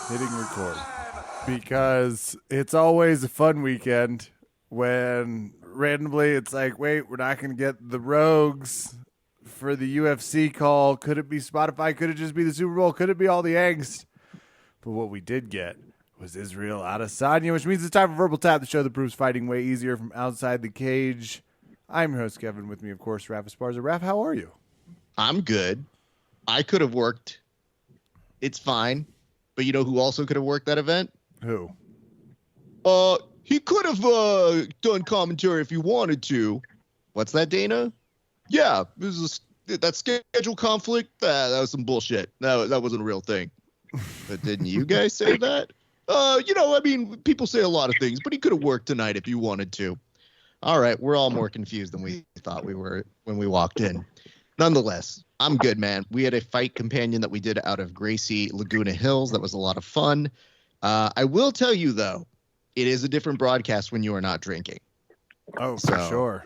hitting record because it's always a fun weekend when randomly it's like, wait, we're not going to get the Rogues for the UFC call. Could it be Spotify? Could it just be the Super Bowl? Could it be all the angst? But what we did get was Israel Adesanya, which means it's time for Verbal Tap, the show that proves fighting way easier from outside the cage. I'm your host, Kevin. With me, of course, Raph Esparza. Raph, how are you? I'm good. I could have worked. It's fine. But you know who also could have worked that event? Who? He could have done commentary if he wanted to. What's that, Dana? Yeah, that schedule conflict. That was some bullshit. That wasn't a real thing. But didn't you guys say that? People say a lot of things, but he could have worked tonight if you wanted to. All right, we're all more confused than we thought we were when we walked in. Nonetheless, I'm good, man. We had a fight companion that we did out of Gracie, Laguna Hills. That was a lot of fun. I will tell you, though, it is a different broadcast when you are not drinking. Oh, for sure.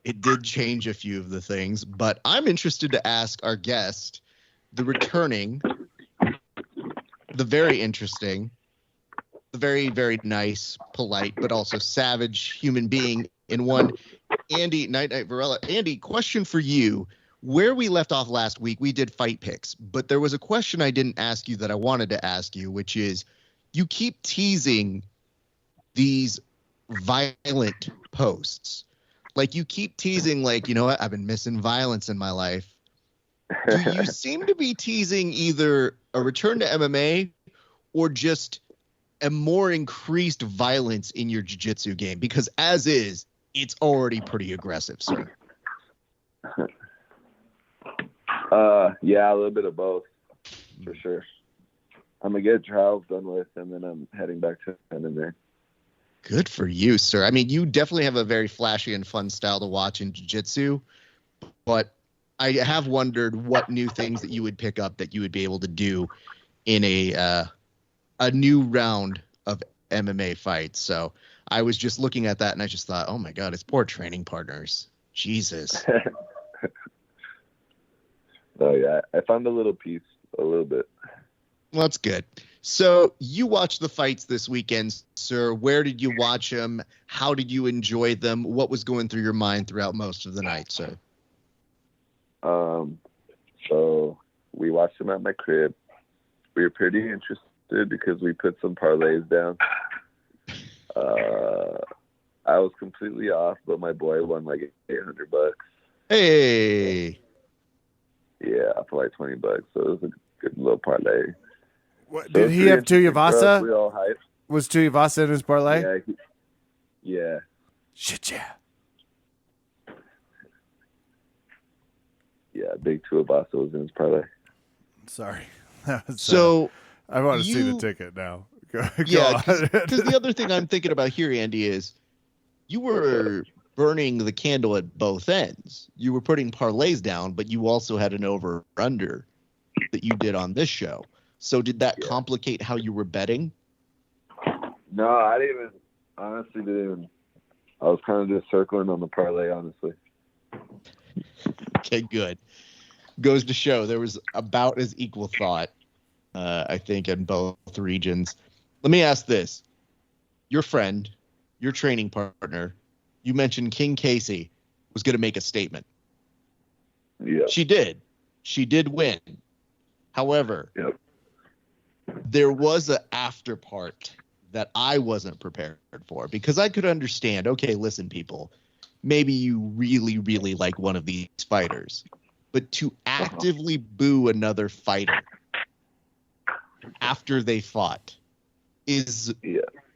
It did change a few of the things, but I'm interested to ask our guest, the returning, the very interesting, the very, very nice, polite, but also savage human being in one, Andy Varela. Andy, question for you. Where we left off last week, we did fight picks, but there was a question I didn't ask you that I wanted to ask you, which is you keep teasing these violent posts. Like you keep teasing, like, you know what, I've been missing violence in my life. Do you seem to be teasing either a return to MMA or just a more increased violence in your jiu-jitsu game? Because as is, it's already pretty aggressive, sir. Yeah, a little bit of both, for sure. I'm going to get trials done with, and then I'm heading back to MMA. Good for you, sir. I mean, you definitely have a very flashy and fun style to watch in jiu-jitsu, but I have wondered what new things that you would pick up that you would be able to do in a new round of MMA fights. So I was just looking at that, and I just thought, oh, my God, it's poor training partners. Jesus. Oh, yeah, I found a little piece, a little bit. Well, that's good. So you watched the fights this weekend, sir. Where did you watch them? How did you enjoy them? What was going through your mind throughout most of the night, sir? So we watched them at my crib. We were pretty interested because we put some parlays down. I was completely off, but my boy won like $800. Hey. Yeah, for like $20. So it was a good little parlay. What, So did he have Tuivasa? We all hyped. Was Tuivasa in his parlay? Yeah. Shit, yeah. Yeah, big Tuivasa was in his parlay. Sorry. So I want to see the ticket now. Go yeah, on. because the other thing I'm thinking about here, Andy, is you were burning the candle at both ends. You were putting parlays down, but you also had an over-under that you did on this show. So did that complicate how you were betting? No, I honestly didn't even. I was kind of just circling on the parlay, honestly. Okay, good. Goes to show there was about as equal thought, I think, in both regions. Let me ask this. Your friend, your training partner, you mentioned King Casey was going to make a statement. Yeah. She did. She did win. However, there was an after part that I wasn't prepared for because I could understand, okay, listen, people, maybe you really, really like one of these fighters, but to actively boo another fighter after they fought is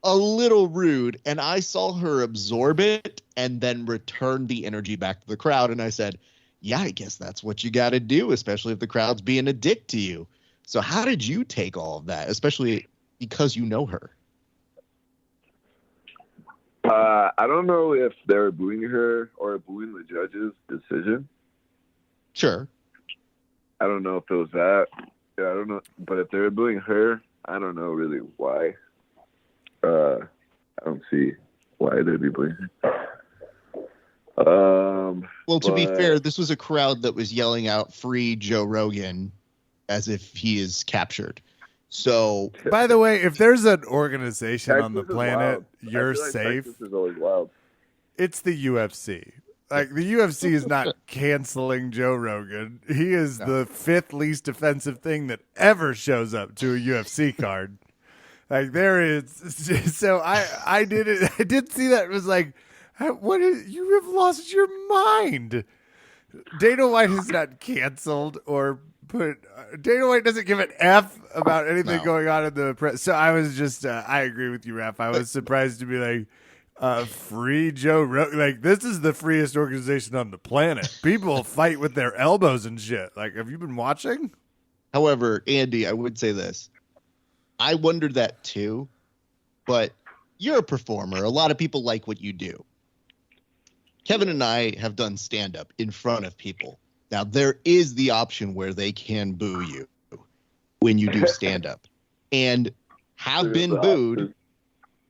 a little rude. And I saw her absorb it and then return the energy back to the crowd. And I said, yeah, I guess that's what you got to do, especially if the crowd's being a dick to you. So how did you take all of that, especially because you know her? I don't know if they were booing her or booing the judge's decision. Sure. I don't know if it was that. Yeah, I don't know. But if they were booing her, I don't know really why. I don't see why they'd be booing her. Well, to be fair, this was a crowd that was yelling out "Free Joe Rogan" as if he is captured. So By the way, if there's an organization on the Texas is planet, wild. you're I feel like safe. Texas is always wild. It's the UFC. Like, the UFC is not canceling Joe Rogan. He is the fifth least offensive thing that ever shows up to a UFC card. Like, there is. So I did it. I did see that. It was like, what is, you have lost your mind. Dana White is not canceled or put. Dana White doesn't give an F about anything going on in the press. So I was just. I agree with you, Raph. I was surprised to be like, free Joe Rogan. Like, this is the freest organization on the planet. People fight with their elbows and shit. Like, have you been watching? However, Andy, I would say this. I wondered that too, but you're a performer. A lot of people like what you do. Kevin and I have done stand-up in front of people. Now, there is the option where they can boo you when you do stand-up. And have been booed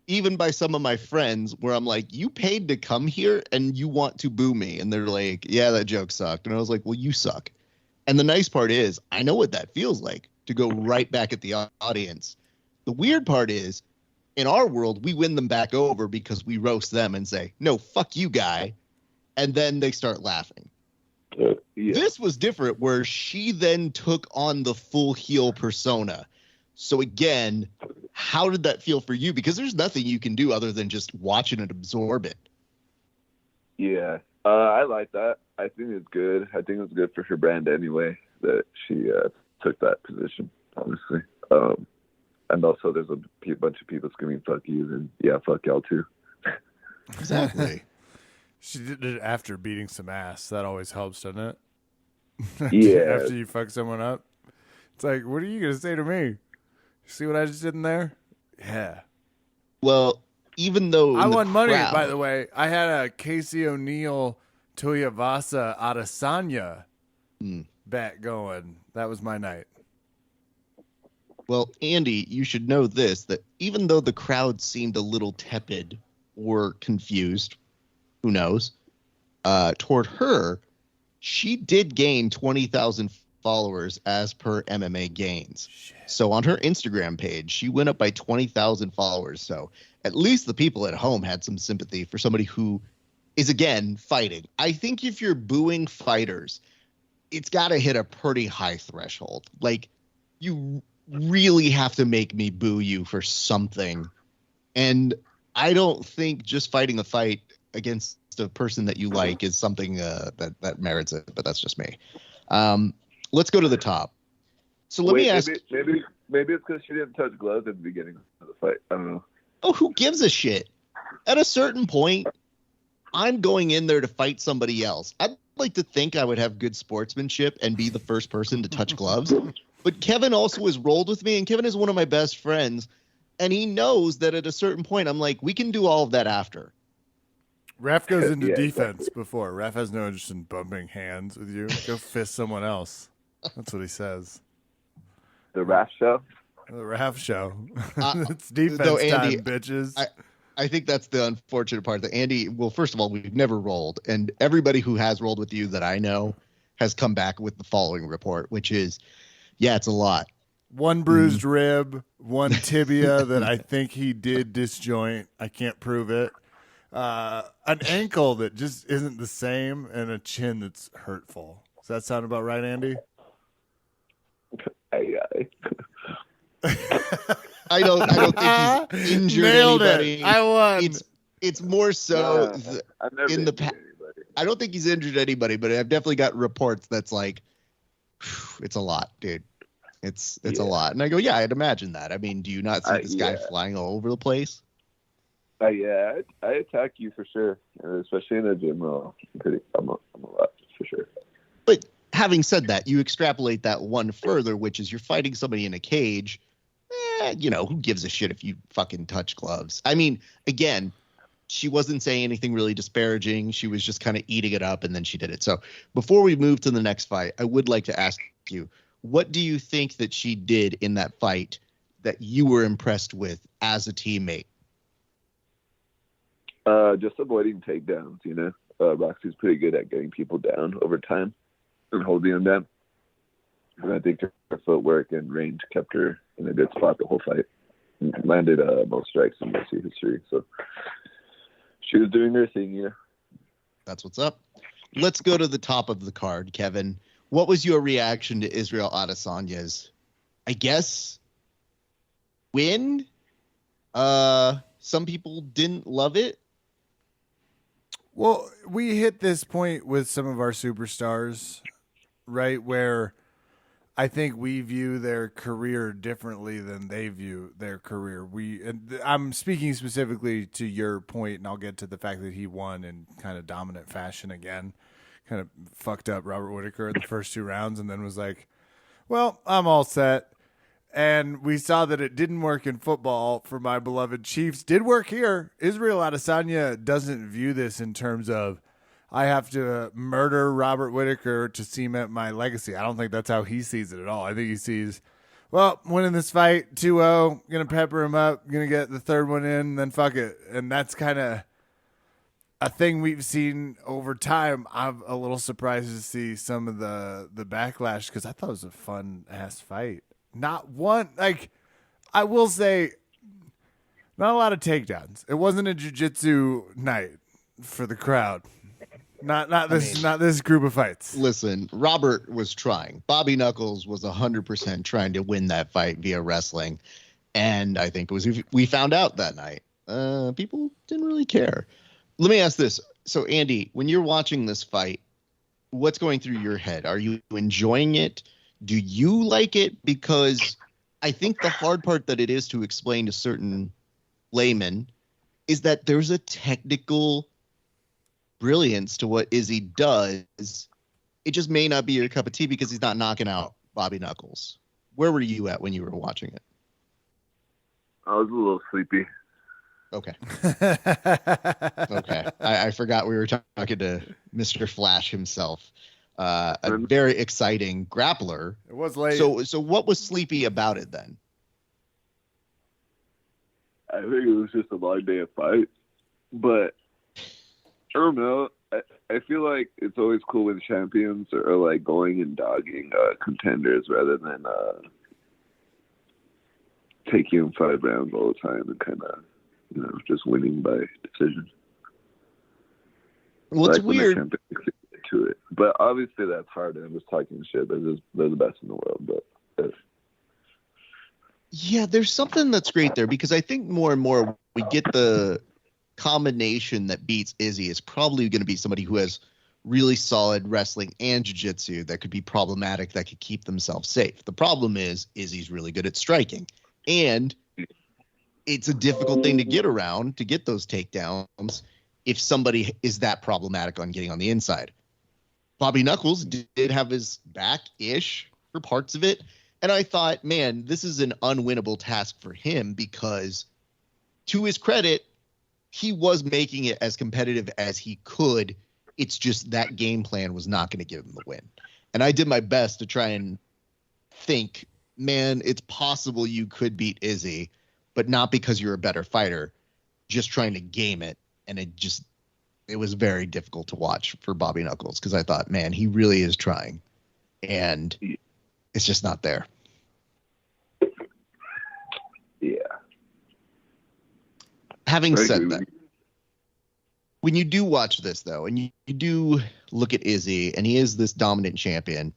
even by some of my friends where I'm like, you paid to come here and you want to boo me. And they're like, yeah, that joke sucked. And I was like, well, you suck. And the nice part is I know what that feels like to go right back at the audience. The weird part is in our world, we win them back over because we roast them and say, no, fuck you, guy. And then they start laughing. Yeah. This was different where she then took on the full heel persona. So again, how did that feel for you? Because there's nothing you can do other than just watch it and absorb it. Yeah, I like that. I think it's good. I think it's good for her brand anyway that she took that position, honestly. And also there's a bunch of people screaming, fuck you, and yeah, fuck y'all too. Exactly. She did it after beating some ass. That always helps, doesn't it? Yeah. After you fuck someone up. It's like, what are you going to say to me? See what I just did in there? Yeah. Well, even though I won money, crowd, by the way. I had a Casey O'Neill Tuivasa Adesanya bet going. That was my night. Well, Andy, you should know this, that even though the crowd seemed a little tepid or confused, who knows, toward her, she did gain 20,000 followers as per MMA Gains. Shit. So on her Instagram page, she went up by 20,000 followers. So at least the people at home had some sympathy for somebody who is, again, fighting. I think if you're booing fighters, it's got to hit a pretty high threshold. Like, you really have to make me boo you for something. And I don't think just fighting a fight against a person that you like is something that merits it, but that's just me. Let's go to the top. So let me ask. Maybe it's because she didn't touch gloves at the beginning of the fight. I don't know. Oh, who gives a shit? At a certain point, I'm going in there to fight somebody else. I'd like to think I would have good sportsmanship and be the first person to touch gloves. But Kevin also has rolled with me, and Kevin is one of my best friends. And he knows that at a certain point, I'm like, we can do all of that after. Ref goes into Yeah, defense before. Ref has no interest in bumping hands with you. Go fist someone else. That's what he says. The Raph show? The Ref show. It's though, defense Andy, time, bitches. I think that's the unfortunate part. That Andy, well, first of all, we've never rolled. And everybody who has rolled with you that I know has come back with the following report, which is, yeah, it's a lot. One bruised rib, one tibia that I think he did disjoint. I can't prove it. An ankle that just isn't the same, and a chin that's hurtful. Does that sound about right, Andy? I don't think he's injured Nailed anybody. It. I won. It's more so I've never in the injured past. anybody. I don't think he's injured anybody, but I've definitely got reports that's like, it's a lot, dude. It's a lot. And I go, yeah, I'd imagine that. I mean, do you not see this guy flying all over the place? Yeah, I attack you for sure, and especially in the gym. I'm a lot for sure. But having said that, you extrapolate that one further, which is you're fighting somebody in a cage. Who gives a shit if you fucking touch gloves? I mean, again, she wasn't saying anything really disparaging. She was just kind of eating it up, and then she did it. So before we move to the next fight, I would like to ask you, what do you think that she did in that fight that you were impressed with as a teammate? Just avoiding takedowns, Roxy's pretty good at getting people down over time and holding them down. And I think her footwork and range kept her in a good spot the whole fight. Landed most strikes in UFC history. So she was doing her thing, yeah. That's what's up. Let's go to the top of the card, Kevin. What was your reaction to Israel Adesanya's, I guess, win? Some people didn't love it. Well, we hit this point with some of our superstars, right, where I think we view their career differently than they view their career. I'm speaking specifically to your point, and I'll get to the fact that he won in kind of dominant fashion again. Kind of fucked up Robert Whittaker in the first 2 rounds and then was like, well, I'm all set. And we saw that it didn't work in football for my beloved Chiefs. Did work here. Israel Adesanya doesn't view this in terms of, I have to murder Robert Whittaker to cement my legacy. I don't think that's how he sees it at all. I think he sees, well, winning this fight 2-0, going to pepper him up, going to get the 3rd one in, then fuck it. And that's kind of a thing we've seen over time. I'm a little surprised to see some of the backlash because I thought it was a fun-ass fight. Not one, like, I will say, not a lot of takedowns. It wasn't a jiu-jitsu night for the crowd. Not this group of fights. Listen, Robert was trying. Bobby Knuckles was 100% trying to win that fight via wrestling. And I think it was we found out that night. People didn't really care. Let me ask this. So, Andy, when you're watching this fight, what's going through your head? Are you enjoying it? Do you like it? Because I think the hard part that it is to explain to certain laymen is that there's a technical brilliance to what Izzy does. It just may not be your cup of tea because he's not knocking out Bobby Knuckles. Where were you at when you were watching it? I was a little sleepy. Okay. Okay. I forgot we were talking to Mr. Flash himself. A very exciting grappler. It was late. So what was sleepy about it then? I think it was just a long day of fights. But I don't know. I feel like it's always cool when champions are like going and dogging contenders rather than taking them 5 rounds all the time and kind of, just winning by decision. Well, it's weird. To it, but obviously that's hard. I'm just talking shit. They're the best in the world, but yeah, there's something that's great there because I think more and more we get the combination that beats Izzy is probably going to be somebody who has really solid wrestling and jiu-jitsu that could be problematic, that could keep themselves safe. The problem is Izzy's really good at striking, and it's a difficult thing to get around to get those takedowns if somebody is that problematic on getting on the inside. Bobby Knuckles did have his back-ish for parts of it. And I thought, man, this is an unwinnable task for him because, to his credit, he was making it as competitive as he could. It's just that game plan was not going to give him the win. And I did my best to try and think, man, it's possible you could beat Izzy, but not because you're a better fighter, just trying to game it. And it was very difficult to watch for Bobby Knuckles because I thought, man, he really is trying. And it's just not there. Yeah. Having said that, when you do watch this, though, and you do look at Izzy, and he is this dominant champion,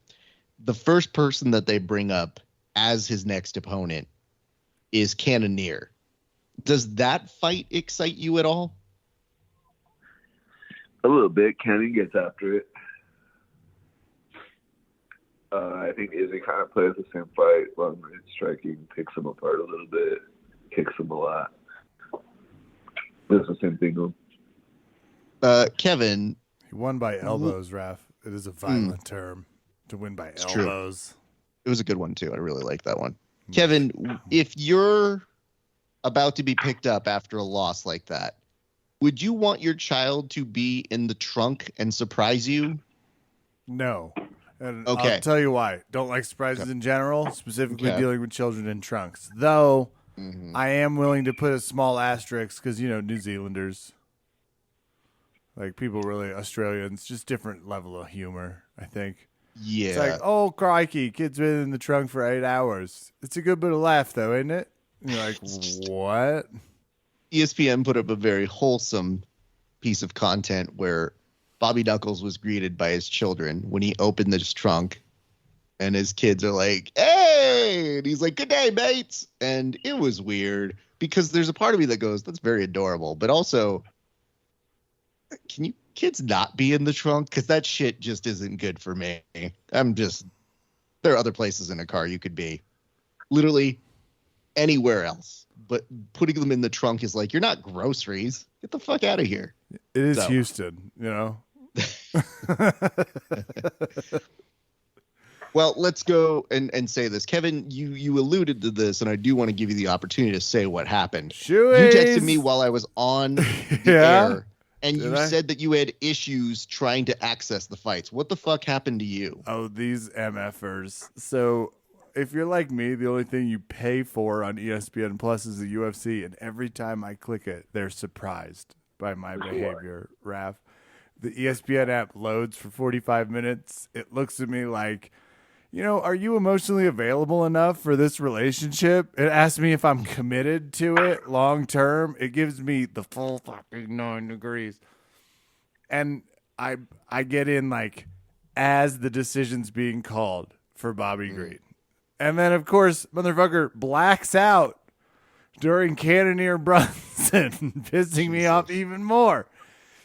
the first person that they bring up as his next opponent is Cannonier. Does that fight excite you at all? A little bit. Kenny gets after it. I think Izzy kind of plays the same fight. Long range striking, picks him apart a little bit, kicks him a lot. It's the same thing though. Kevin. He won by elbows, Raph. It is a violent term to win by elbows. True. It was a good one, too. I really like that one. Kevin, if you're about to be picked up after a loss like that, would you want your child to be in the trunk and surprise you? No. And okay. I'll tell you why. Don't like surprises in general, specifically dealing with children in trunks. Though, I am willing to put a small asterisk because, New Zealanders, like people really, Australians, just different level of humor, I think. Yeah. It's like, oh, crikey, kid's been in the trunk for 8 hours. It's a good bit of laugh, though, isn't it? And you're like, what? ESPN put up a very wholesome piece of content where Bobby Knuckles was greeted by his children when he opened his trunk, and his kids are like, hey, and he's like, good day, mates. And it was weird because there's a part of me that goes, that's very adorable. But also, can you kids not be in the trunk? Because that shit just isn't good for me. There are other places in a car you could be. Literally anywhere else. But putting them in the trunk is like, you're not groceries. Get the fuck out of here. It is Houston, you know? Well, let's go and say this. Kevin, you alluded to this, and I do want to give you the opportunity to say what happened. Shoeies. You texted me while I was on the air, and you said that you had issues trying to access the fights. What the fuck happened to you? Oh, these MFers. So if you're like me, the only thing you pay for on ESPN Plus is the UFC, and every time I click it, they're surprised by my behavior, Raph. The ESPN app loads for 45 minutes. It looks at me like, are you emotionally available enough for this relationship? It asks me if I'm committed to it long term. It gives me the full fucking 9 degrees. And I get in like as the decision's being called for Bobby Green. And then, of course, motherfucker blacks out during Cannonier Brunson, pissing me off even more.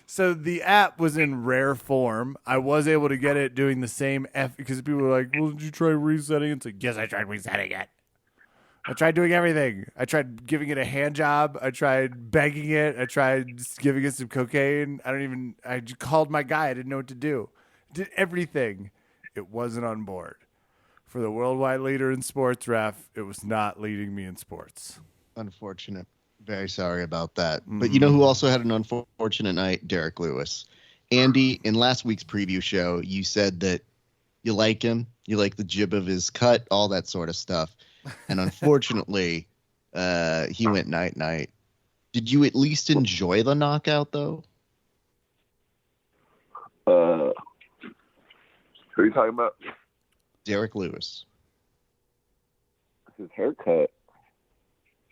So the app was in rare form. I was able to get it doing the same because people were like, well, did you try resetting? It's like, yes, I tried resetting it. I tried doing everything. I tried giving it a hand job. I tried begging it. I tried giving it some cocaine. I called my guy. I didn't know what to do. Did everything. It wasn't on board. For the worldwide leader in sports, Raph, it was not leading me in sports. Unfortunate. Very sorry about that. But you know who also had an unfortunate night? Derek Lewis. Andy, in last week's preview show, you said that you like him. You like the jib of his cut, all that sort of stuff. And unfortunately, he went night-night. Did you at least enjoy the knockout, though? Who are you talking about? Derek Lewis. His haircut.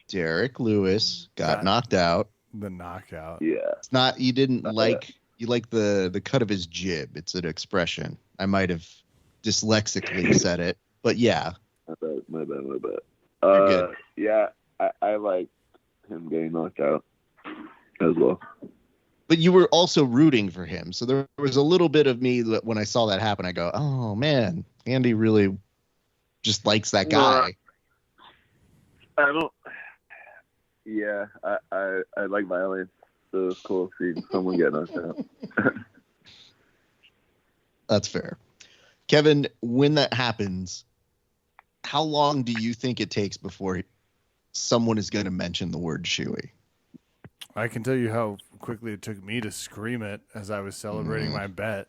Derek Lewis got knocked out. The knockout. Yeah. It's not, you didn't like, you like the cut of his jib. It's an expression. I might have dyslexically said it, but yeah. My bad. You're good. Yeah, I like him getting knocked out as well. But you were also rooting for him. So there was a little bit of me that when I saw that happen, I go, oh man, Andy really just likes that guy. I don't. Yeah, I like violence, so it's cool seeing someone get knocked out. That's fair. Kevin, when that happens, how long do you think it takes before someone is going to mention the word shoey? I can tell you how quickly it took me to scream it as I was celebrating my bet.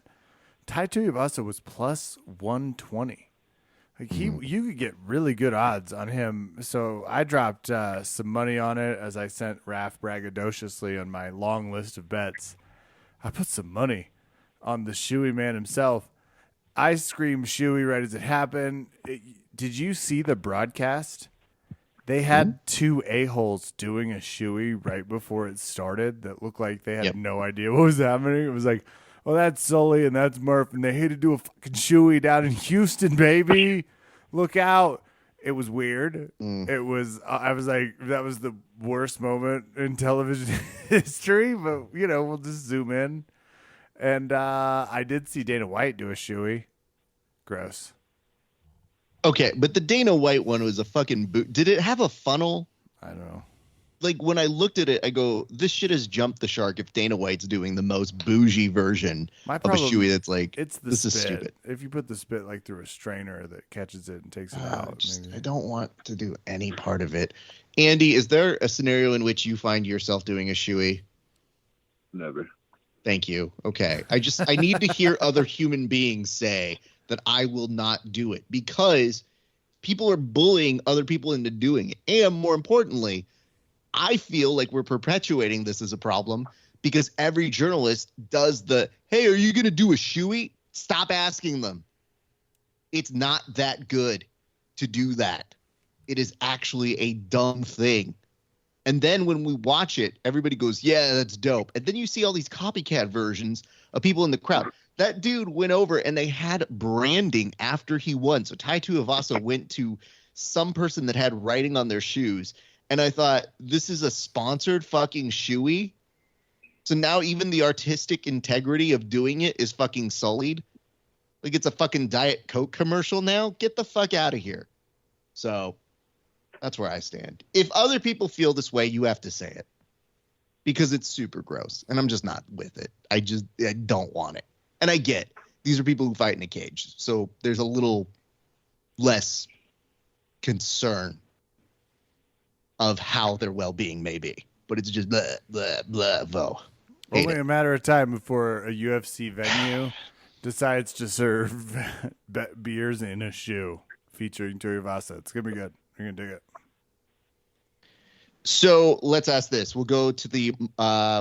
Tai Tuivasa was plus 120. Like you could get really good odds on him. So I dropped some money on it as I sent Raph braggadociously on my long list of bets. I put some money on the shoey man himself. I screamed shoey right as it happened. Did you see the broadcast? They had two a-holes doing a shoey right before it started that looked like they had no idea what was happening. It was like, oh, that's Sully and that's Murph, and they had to do a fucking shoey down in Houston, baby. Look out. It was weird. It was, I was like, that was the worst moment in television history, but, we'll just zoom in. And I did see Dana White do a shoey. Gross. Okay, but the Dana White one was a fucking did it have a funnel? I don't know. Like, when I looked at it, I go, this shit has jumped the shark if Dana White's doing the most bougie version of a shoey that's like, it's the this spit. is stupid. If you put the spit like through a strainer that catches it and takes it out. I don't want to do any part of it. Andy, is there a scenario in which you find yourself doing a shoey? Never. Thank you. Okay. I need to hear other human beings say that I will not do it because people are bullying other people into doing it. And more importantly, I feel like we're perpetuating this as a problem because every journalist does the, hey, are you going to do a shoey? Stop asking them. It's not that good to do that. It is actually a dumb thing. And then when we watch it, everybody goes, yeah, that's dope. And then you see all these copycat versions of people in the crowd. That dude went over and they had branding after he won. So Tai Tuivasa went to some person that had writing on their shoes. And I thought, this is a sponsored fucking shoey. So now even the artistic integrity of doing it is fucking sullied. Like it's a fucking Diet Coke commercial now. Get the fuck out of here. So that's where I stand. If other people feel this way, you have to say it. Because it's super gross. And I'm just not with it. I don't want it. And I get these are people who fight in a cage. So there's a little less concern of how their well-being may be. But it's just blah, blah, blah, vo. Only a matter of time before a UFC venue decides to serve beers in a shoe featuring Tuivasa. It's going to be good. You're going to dig it. So let's ask this. We'll go to the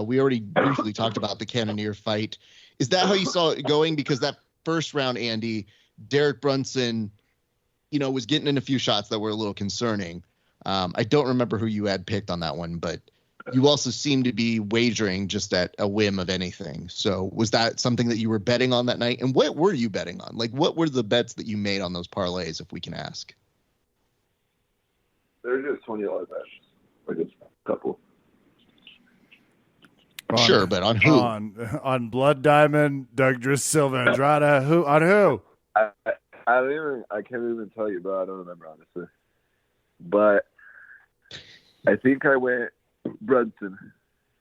we already briefly talked about the Cannonier fight. Is that how you saw it going? Because that first round, Andy, Derek Brunson, was getting in a few shots that were a little concerning. I don't remember who you had picked on that one, but you also seem to be wagering just at a whim of anything. So was that something that you were betting on that night? And what were you betting on? Like, what were the bets that you made on those parlays, if we can ask? They're just $20 bets. Like a couple. Sure, but on who? On Blood Diamond, Douglas Silva Andrade. Who? On who? I can't even tell you, bro. I don't remember, honestly. But I think I went Brunson.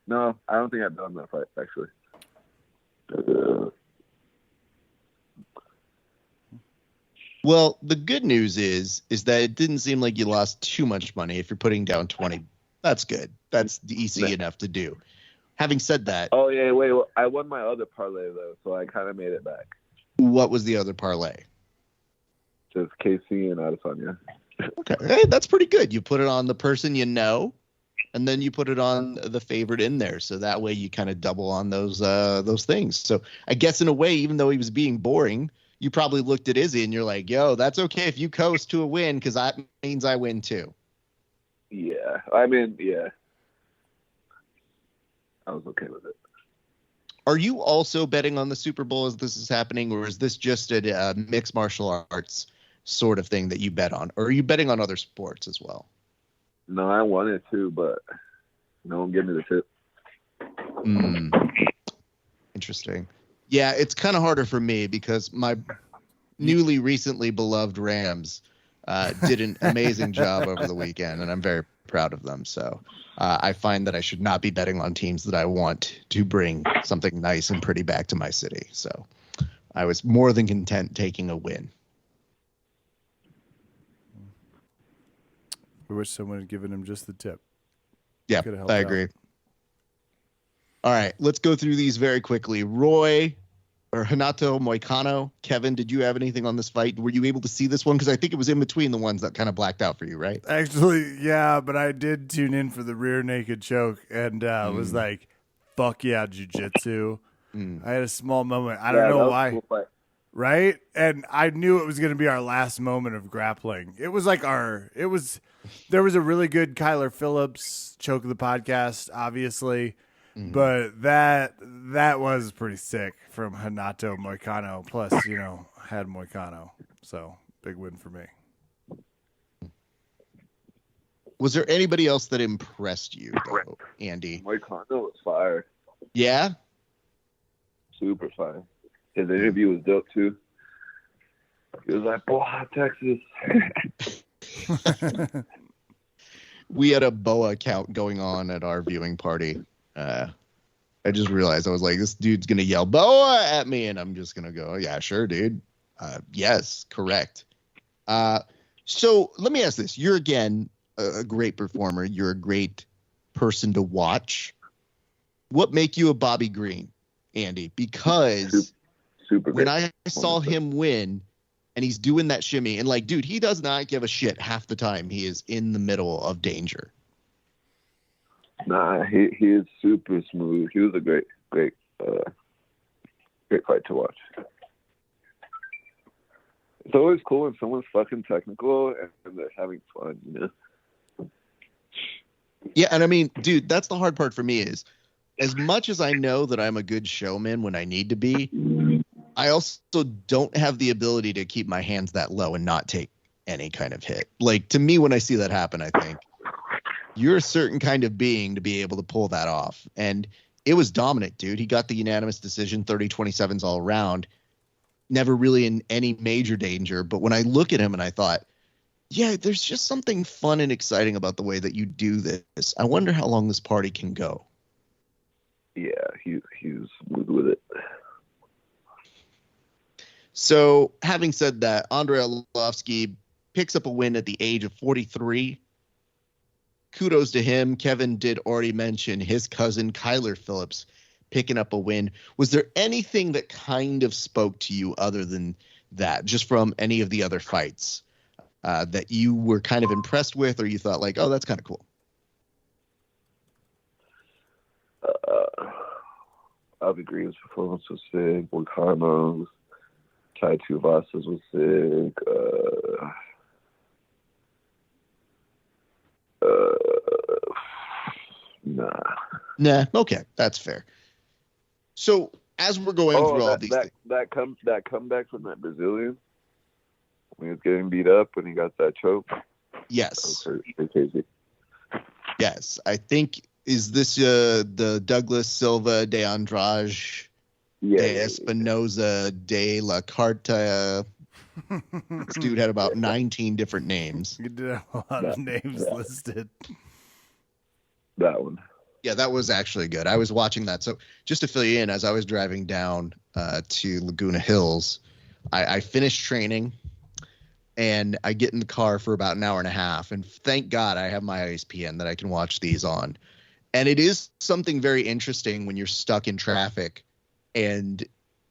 No, I don't think I bet on that fight, actually. Well, the good news is that it didn't seem like you lost too much money. If you're putting down 20, that's good. That's easy enough to do. Having said that. Oh, yeah, wait. Well, I won my other parlay, though, so I kind of made it back. What was the other parlay? Just Casey and Adesanya. Okay. Hey, that's pretty good. You put it on the person you know, and then you put it on the favorite in there. So that way you kind of double on those things. So I guess in a way, even though he was being boring, you probably looked at Izzy and you're like, yo, that's okay if you coast to a win because that means I win too. Yeah. I mean, yeah. I was okay with it. Are you also betting on the Super Bowl as this is happening, or is this just a mixed martial arts sort of thing that you bet on? Or are you betting on other sports as well? No, I wanted to, but no one gave me the tip. Interesting. Yeah, it's kind of harder for me because my newly recently beloved Rams did an amazing job over the weekend, and I'm very proud of them. So I find that I should not be betting on teams that I want to bring something nice and pretty back to my city. So I was more than content taking a win. I wish someone had given him just the tip. Yeah, I agree. All right, let's go through these very quickly. Roy or Renato Moicano. Kevin, did you have anything on this fight? Were you able to see this one? Because I think it was in between the ones that kind of blacked out for you, right? Actually, yeah, but I did tune in for the rear naked choke and was like, fuck yeah, jiu-jitsu. I had a small moment. I don't know why. Cool, right? And I knew it was going to be our last moment of grappling. It was like there was a really good Kyler Phillips choke of the podcast, obviously. But that was pretty sick from Renato Moicano. Plus, had Moicano. So, big win for me. Was there anybody else that impressed you, though, Andy? Moicano was fire. Yeah? Super fire. His interview was dope, too. He was like, boy, Texas. We had a BOA count going on at our viewing party. I just realized I was like, this dude's going to yell BOA at me. And I'm just going to go, oh, yeah, sure, dude. Yes, correct. So let me ask this. You're, again, a great performer. You're a great person to watch. What make you a Bobby Green, Andy? Because super when I saw him win and he's doing that shimmy and like, dude, he does not give a shit half the time he is in the middle of danger. Nah, he is super smooth. He was a great fight to watch. It's always cool when someone's fucking technical and they're having fun, you know? Yeah, and I mean, dude, that's the hard part for me is as much as I know that I'm a good showman when I need to be, I also don't have the ability to keep my hands that low and not take any kind of hit. Like, to me, when I see that happen, I think you're a certain kind of being to be able to pull that off. And it was dominant, dude. He got the unanimous decision, 30-27s all around. Never really in any major danger. But when I look at him and I thought, yeah, there's just something fun and exciting about the way that you do this. I wonder how long this party can go. Yeah, he's smooth with it. So, having said that, Andrei Arlovsky picks up a win at the age of 43. Kudos to him. Kevin did already mention his cousin, Kyler Phillips, picking up a win. Was there anything that kind of spoke to you other than that, just from any of the other fights that you were kind of impressed with, or you thought like, oh, that's kind of cool? Avi Green's performance was sick. Wakano's, Tai Tuivasa was sick. Nah. Okay, that's fair. So as we're going through all these things, that comeback from that Brazilian when he was getting beat up when he got that choke. Yes. That was crazy. Yes, I think is this the Douglas Silva de Andrade de Espinosa de la Carta? This dude had about 19 different names. You did have a lot of names listed. That one. Yeah, that was actually good. I was watching that. So just to fill you in, as I was driving down to Laguna Hills, I finished training and I get in the car for about an hour and a half. And thank God I have my ISPN that I can watch these on. And it is something very interesting when you're stuck in traffic and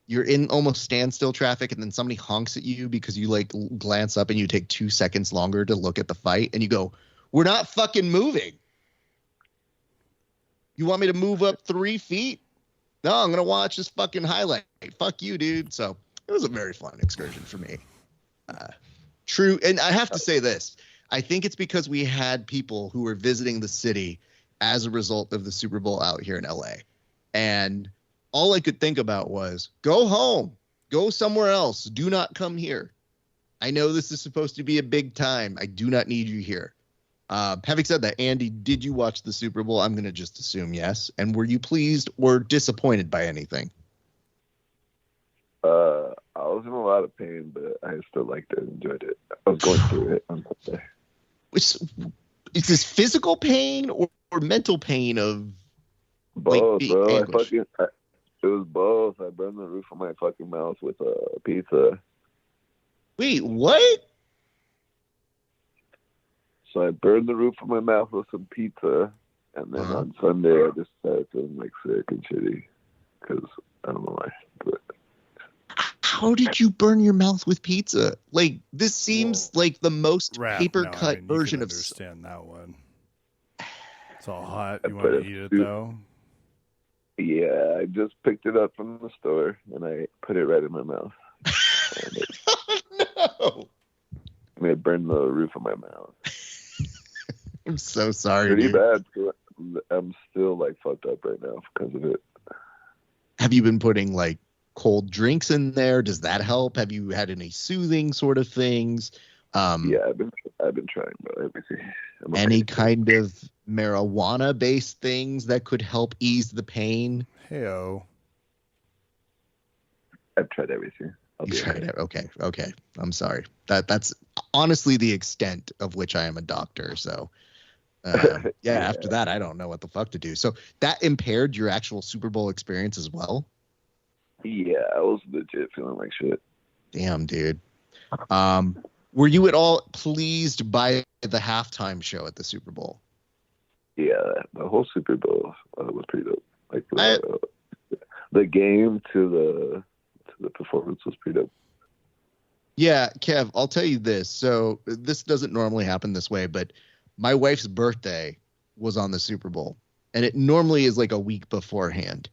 you're in almost standstill traffic and then somebody honks at you because you like glance up and you take 2 seconds longer to look at the fight and you go, we're not fucking moving. You want me to move up 3 feet? No, I'm going to watch this fucking highlight. Fuck you, dude. So it was a very fun excursion for me. True. And I have to say this. I think it's because we had people who were visiting the city as a result of the Super Bowl out here in LA. And all I could think about was go home, go somewhere else. Do not come here. I know this is supposed to be a big time. I do not need you here. Having said that, Andy, did you watch the Super Bowl? I'm going to just assume yes. And were you pleased or disappointed by anything? I was in a lot of pain, but I still liked it, enjoyed it. I was going through it on Sunday. Is this physical pain or mental pain of both, like, bro? anguish? It was both. I burned the roof of my fucking mouth with a pizza. Wait, what? So I burned the roof of my mouth with some pizza, and then on Sunday I just started feeling like sick and shitty because I don't know why. But how did you burn your mouth with pizza? Like, this seems like the most paper-cut version of. Understand that one. It's all hot. You want to eat it though? Yeah, I just picked it up from the store and I put it right in my mouth. No. And it burned the roof of my mouth. I'm so sorry. Pretty dude. bad. I'm still like fucked up right now because of it. Have you been putting like cold drinks in there? Does that help? Have you had any soothing sort of things? Yeah, I've been trying, but everything. Any kind of marijuana based things that could help ease the pain? Heyo. I've tried everything. You tried it. Okay. I'm sorry. That's honestly the extent of which I am a doctor. So yeah, after that, I don't know what the fuck to do. So that impaired your actual Super Bowl experience as well? Yeah, I was legit feeling like shit. Damn, dude. Were you at all pleased by the halftime show at the Super Bowl? Yeah, the whole Super Bowl was pretty dope. Like the game to the performance was pretty dope. Yeah, Kev, I'll tell you this. So this doesn't normally happen this way, but my wife's birthday was on the Super Bowl, and it normally is like a week beforehand.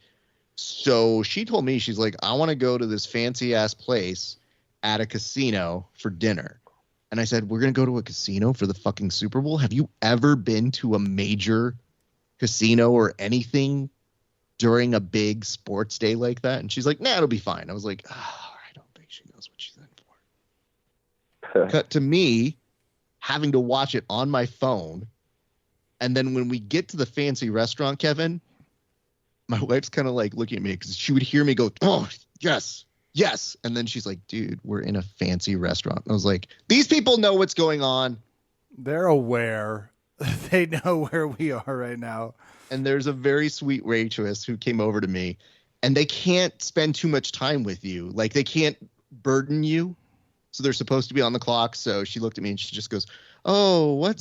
So she told me, she's like, I want to go to this fancy ass place at a casino for dinner. And I said, we're going to go to a casino for the fucking Super Bowl? Have you ever been to a major casino or anything during a big sports day like that? And she's like, nah, it'll be fine. I was like, I don't think she knows what she's in for. Cut to me having to watch it on my phone. And then when we get to the fancy restaurant, Kevin, my wife's kind of like looking at me because she would hear me go, oh, yes. Yes. And then she's like, dude, we're in a fancy restaurant. And I was like, these people know what's going on. They're aware. They know where we are right now. And there's a very sweet waitress who came over to me, and they can't spend too much time with you. Like, they can't burden you. So they're supposed to be on the clock. So she looked at me and she just goes, oh,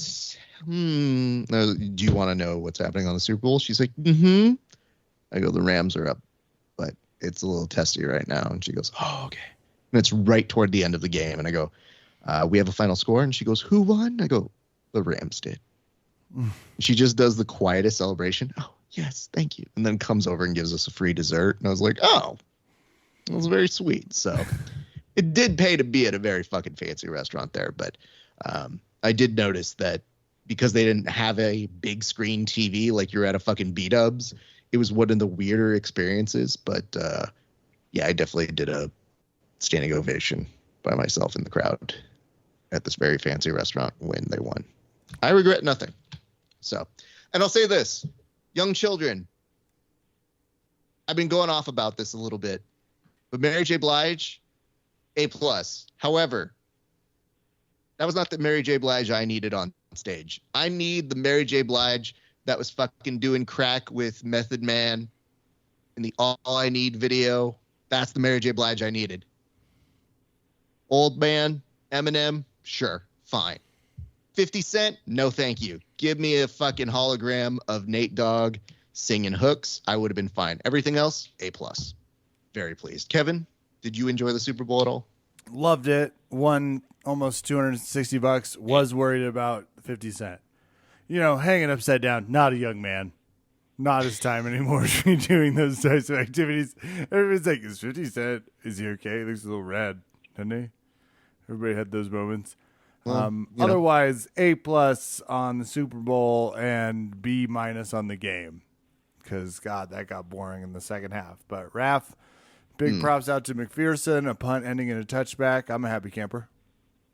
do you want to know what's happening on the Super Bowl? She's like, mm-hmm. I go, the Rams are up, but it's a little testy right now. And she goes, oh, okay. And it's right toward the end of the game. And I go, we have a final score. And she goes, who won? I go, the Rams did. She just does the quietest celebration. Oh, yes, thank you. And then comes over and gives us a free dessert. And I was like, oh, it was very sweet. So it did pay to be at a very fucking fancy restaurant there. But I did notice that because they didn't have a big screen TV like you're at a fucking B-dubs, it was one of the weirder experiences. But yeah, I definitely did a standing ovation by myself in the crowd at this very fancy restaurant when they won. I regret nothing. So, and I'll say this, young children, I've been going off about this a little bit, but Mary J. Blige, A+. However, that was not the Mary J. Blige I needed on stage. I need the Mary J. Blige that was fucking doing crack with Method Man in the All I Need video. That's the Mary J. Blige I needed. Old man, Eminem, sure, fine. 50 Cent, no thank you. Give me a fucking hologram of Nate Dogg singing hooks. I would have been fine. Everything else, A+. Very pleased. Kevin, did you enjoy the Super Bowl at all? Loved it. Won almost $260. Was worried about 50 Cent. You know, hanging upside down, not a young man. Not his time anymore to be doing those types of activities. Everybody's like, is 50 Cent, is he okay? He looks a little red, doesn't he? Everybody had those moments. Otherwise, A+ on the Super Bowl and B- on the game. Because, God, that got boring in the second half. But, Raph, big props out to McPherson, a punt ending in a touchback. I'm a happy camper.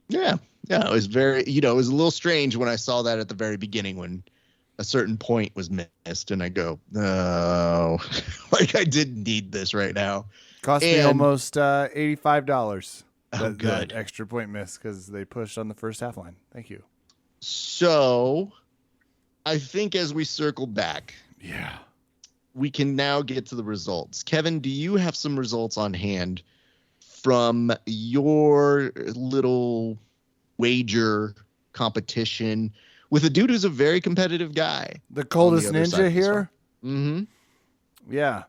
Yeah. Yeah, it was very, it was a little strange when I saw that at the very beginning when a certain point was missed. And I go, no, like I didn't need this right now. Cost me almost $85. Good. That extra point miss because they pushed on the first half line. Thank you. So I think as we circle back, we can now get to the results. Kevin, do you have some results on hand from your little wager competition with a dude who's a very competitive guy? The coldest ninja here? Mm-hmm. Yeah.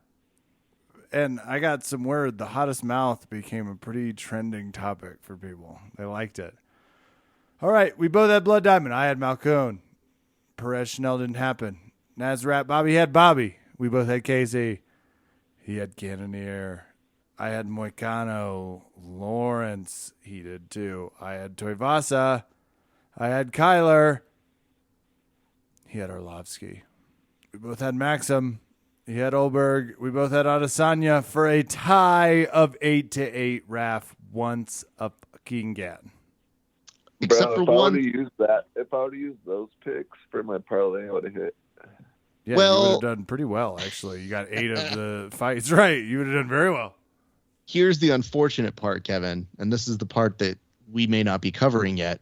And I got some word the hottest mouth became a pretty trending topic for people. They liked it. All right. We both had Blood Diamond. I had Malcone. Perez Chanel didn't happen. Nazareth Bobby had Bobby. We both had Casey. He had Cannoneer. I had Moicano. Lawrence. He did too. I had Toivasa. I had Kyler. He had Orlovsky. We both had Maxim. He had Olberg. We both had Adesanya for a tie of 8-8. Raf once again. Except Bro, for one. If I would have used those picks for my parlay, I would have hit. Yeah, you would have done pretty well, actually. You got 8 of the fights right. You would have done very well. Here's the unfortunate part, Kevin, and this is the part that we may not be covering yet.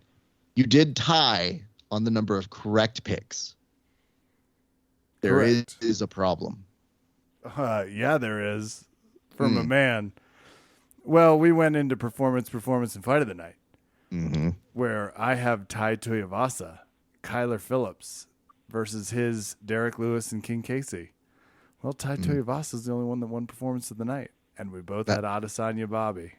You did tie on the number of correct picks. There is a problem. Yeah, there is. From a man. Well, we went into performance, and fight of the night. Mm-hmm. Where I have Tai Tuivasa, Kyler Phillips versus his Derek Lewis and King Casey. Well, Tai Tuivasa is the only one that won performance of the night. And we both had Adesanya Bobby.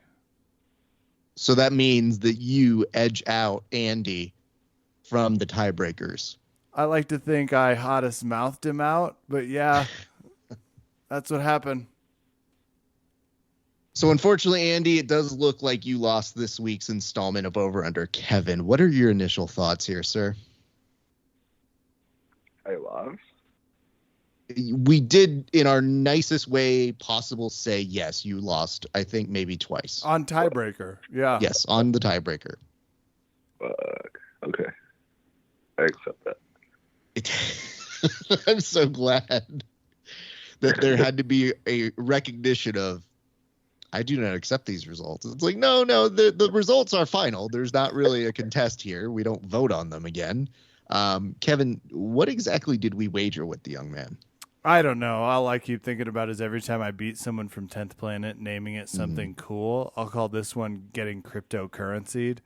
So that means that you edge out Andy from the tiebreakers. I like to think I hottest mouthed him out, but yeah, that's what happened. So unfortunately, Andy, it does look like you lost this week's installment of Over Under. Kevin, what are your initial thoughts here, sir? I lost. We did, in our nicest way possible, say yes, you lost. I think maybe twice. On tiebreaker, yeah. Yes, on the tiebreaker. Fuck. Okay. I accept that. I'm so glad that there had to be a recognition of, I do not accept these results. It's like, no, the results are final. There's not really a contest here. We don't vote on them again. Kevin, what exactly did we wager with the young man? I don't know. All I keep thinking about is every time I beat someone from 10th Planet, naming it something cool. I'll call this one getting cryptocurrency'd,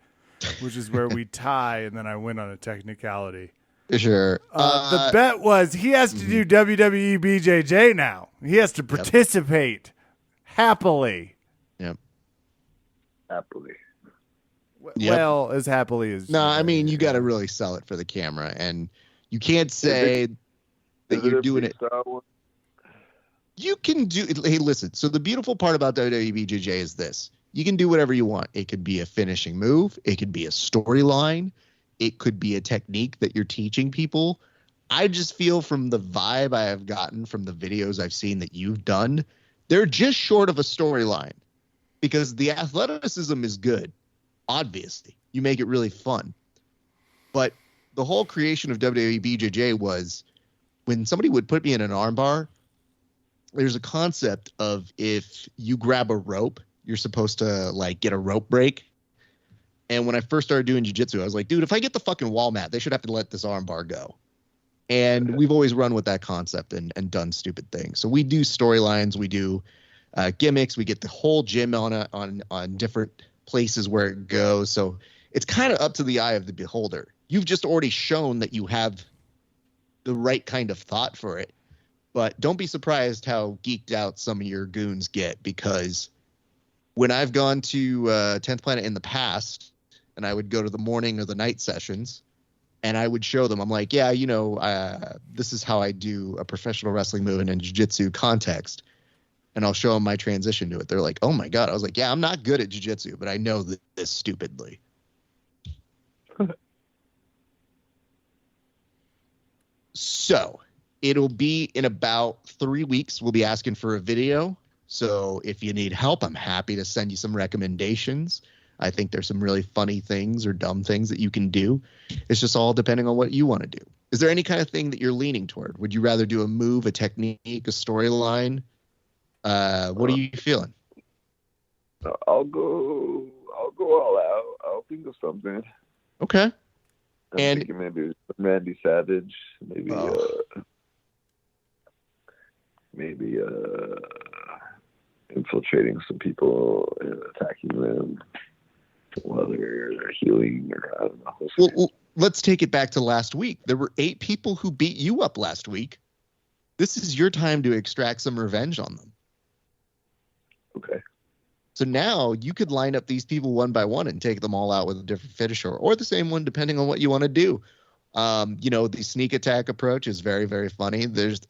which is where we tie and then I win on a technicality. Sure. The bet was he has to do WWE BJJ now. He has to participate happily. Yep. Happily. Well, as happily as. No, I mean, you got to really sell it for the camera, and you can't say that you're doing it. You can do. Hey, listen. So the beautiful part about WWE BJJ is this: you can do whatever you want. It could be a finishing move. It could be a storyline. It could be a technique that you're teaching people. I just feel from the vibe I have gotten from the videos I've seen that you've done, they're just short of a storyline, because the athleticism is good. Obviously, you make it really fun. But the whole creation of WWE BJJ was when somebody would put me in an armbar, there's a concept of if you grab a rope, you're supposed to like get a rope break. And when I first started doing jiu-jitsu, I was like, dude, if I get the fucking wall mat, they should have to let this armbar go. And we've always run with that concept and done stupid things. So we do storylines, we do gimmicks, we get the whole gym on different places where it goes. So it's kind of up to the eye of the beholder. You've just already shown that you have the right kind of thought for it. But don't be surprised how geeked out some of your goons get, because when I've gone to 10th Planet in the past, and I would go to the morning or the night sessions, and I would show them, I'm like, yeah, this is how I do a professional wrestling move in a jiu-jitsu context. And I'll show them my transition to it. They're like, oh my God. I was like, yeah, I'm not good at jiu-jitsu, but I know this stupidly. So it'll be in about 3 weeks. We'll be asking for a video. So if you need help, I'm happy to send you some recommendations. I think there's some really funny things or dumb things that you can do. It's just all depending on what you want to do. Is there any kind of thing that you're leaning toward? Would you rather do a move, a technique, a storyline? What are you feeling? I'll go all out. I'll think of something. Okay. I'm thinking maybe Randy Savage, maybe infiltrating some people and attacking them while they're healing, or I don't know. Well, let's take it back to last week. There were 8 people who beat you up last week. This is your time to extract some revenge on them. Okay. So now you could line up these people one by one and take them all out with a different finisher, or the same one, depending on what you want to do. The sneak attack approach is very, very funny. There's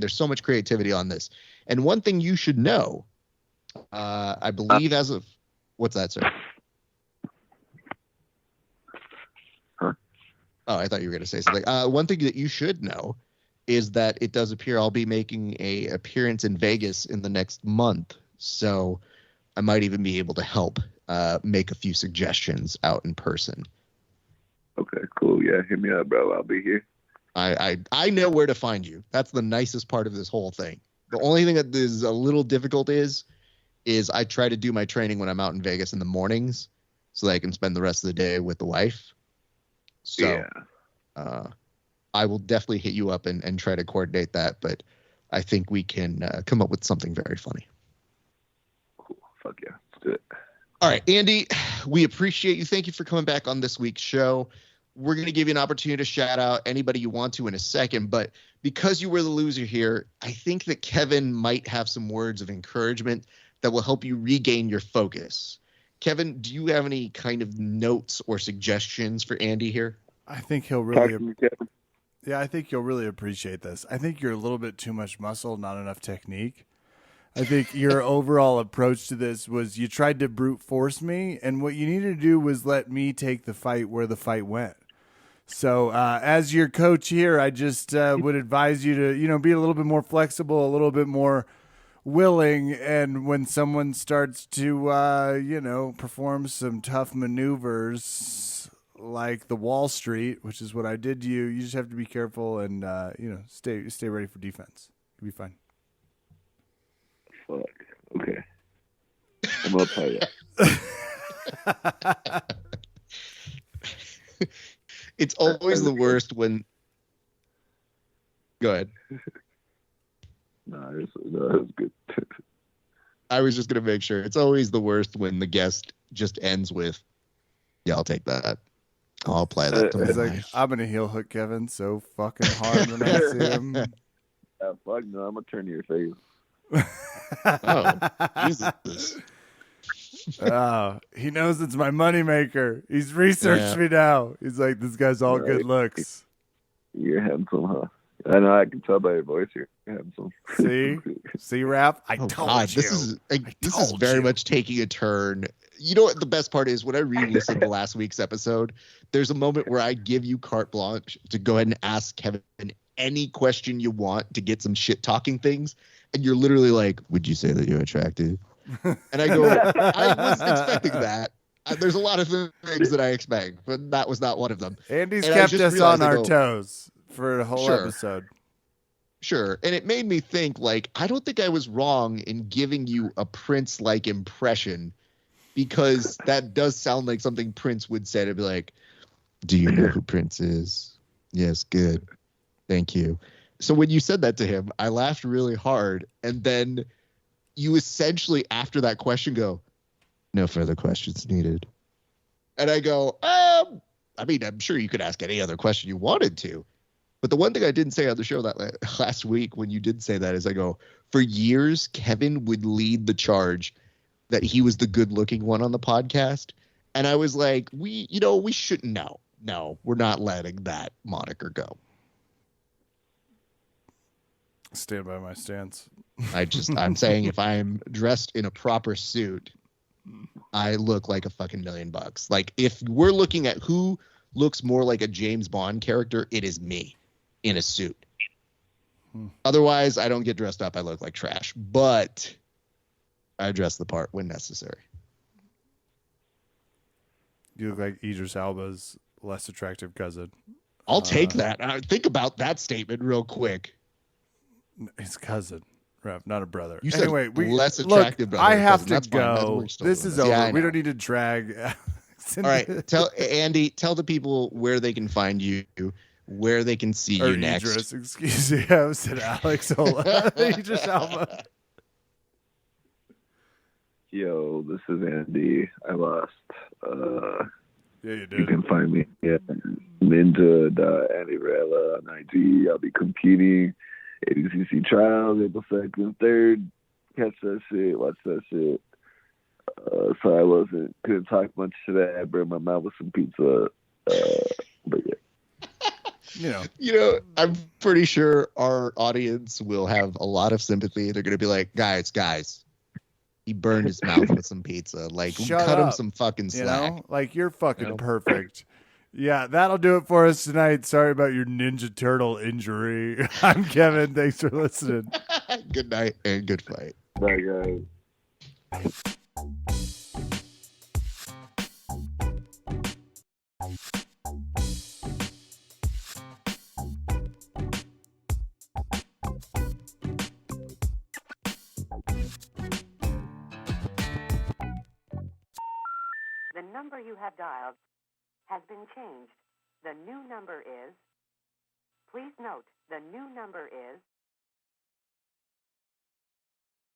so much creativity on this. And one thing you should know, I believe what's that, sir? Huh? Oh, I thought you were going to say something. One thing that you should know is that it does appear I'll be making a appearance in Vegas in the next month. So I might even be able to help make a few suggestions out in person. Okay, cool. Yeah, hit me up, bro. I'll be here. I know where to find you. That's the nicest part of this whole thing. The only thing that is a little difficult is I try to do my training when I'm out in Vegas in the mornings so that I can spend the rest of the day with the wife. So yeah. I will definitely hit you up and try to coordinate that, but I think we can come up with something very funny. Cool. Fuck yeah. Let's do it. All right, Andy, we appreciate you. Thank you for coming back on this week's show. We're going to give you an opportunity to shout out anybody you want to in a second, but because you were the loser here, I think that Kevin might have some words of encouragement that will help you regain your focus. Kevin, do you have any kind of notes or suggestions for Andy here? I think he'll really I think you'll really appreciate this. I think you're a little bit too much muscle, not enough technique. I think your overall approach to this was you tried to brute force me, and what you needed to do was let me take the fight where the fight went. So as your coach here, I just would advise you to, be a little bit more flexible, a little bit more willing. And when someone starts to, perform some tough maneuvers like the Wall Street, which is what I did to you, you just have to be careful and, stay ready for defense. You'll be fine. Fuck. Okay. I'm gonna try that. It's always the worst when. Go ahead. No, it was good. I was just gonna make sure. It's always the worst when the guest just ends with, "Yeah, I'll take that. I'll apply that to my He's like, life." I'm gonna heel hook Kevin so fucking hard when I see him. Fuck no, I'm gonna turn to your face. Oh, Jesus. Oh, he knows it's my moneymaker. He's researched me now. He's like, this guy's all good looks. You're handsome, huh? I know. I can tell by your voice you're handsome. See, Raph? I told God, you. This is very much taking a turn. You know what the best part is? When I re-listened to last week's episode, there's a moment where I give you carte blanche to go ahead and ask Kevin any question you want to get some shit talking things, and you're literally like, "Would you say that you're attractive?" And I go, "I was expecting that." There's a lot of things that I expect, but that was not one of them. Andy's And kept us on our toes. toes for a whole Sure. episode. Sure. And it made me think, like, I don't think I was wrong in giving you a Prince-like impression, because that does sound like something Prince would say, to be like, "Do you know who Prince is?" "Yes, good. Thank you." So when you said that to him, I laughed really hard. And then you essentially, after that question, go, "No further questions needed." And I go, I'm sure you could ask any other question you wanted to. But the one thing I didn't say on the show that last week when you did say that is, I go, for years, Kevin would lead the charge that he was the good looking one on the podcast. And I was like, we shouldn't know. No, we're not letting that moniker go. Stand by my stance. I'm saying if I'm dressed in a proper suit, I look like a fucking $1,000,000. Like, if we're looking at who looks more like a James Bond character, it is me in a suit. Otherwise, I don't get dressed up. I look like trash, but I dress the part when necessary. You look like Idris Elba's less attractive cousin. I'll take that. Think about that statement real quick. His cousin, Rev, not a brother. You said anyway, less attractive brother. I have cousin. to That's fine. go. We're still This doing is this. over. Yeah, We don't need to drag. All right. Tell the people where they can find you, where they can see you next. Idris, excuse me. I said Alex Ola. Idris Elba. Yo, this is Andy. I lost. Yeah, you did. You can find me at Ninja.Andy Varela on IG. I'll be competing ADCC trials April 2nd, 3rd. Catch that shit. Watch that shit. So I couldn't talk much today. I burned my mouth with some pizza. But yeah. You know, I'm pretty sure our audience will have a lot of sympathy. They're going to be like, guys, he burned his mouth with some pizza. Like, cut him some fucking slack. Like, you're fucking perfect. Yeah, that'll do it for us tonight. Sorry about your Ninja Turtle injury. I'm Kevin. Thanks for listening. Good night and good fight. Bye, guys. The number you have dialed has been changed. The new number is... Please note, the new number is...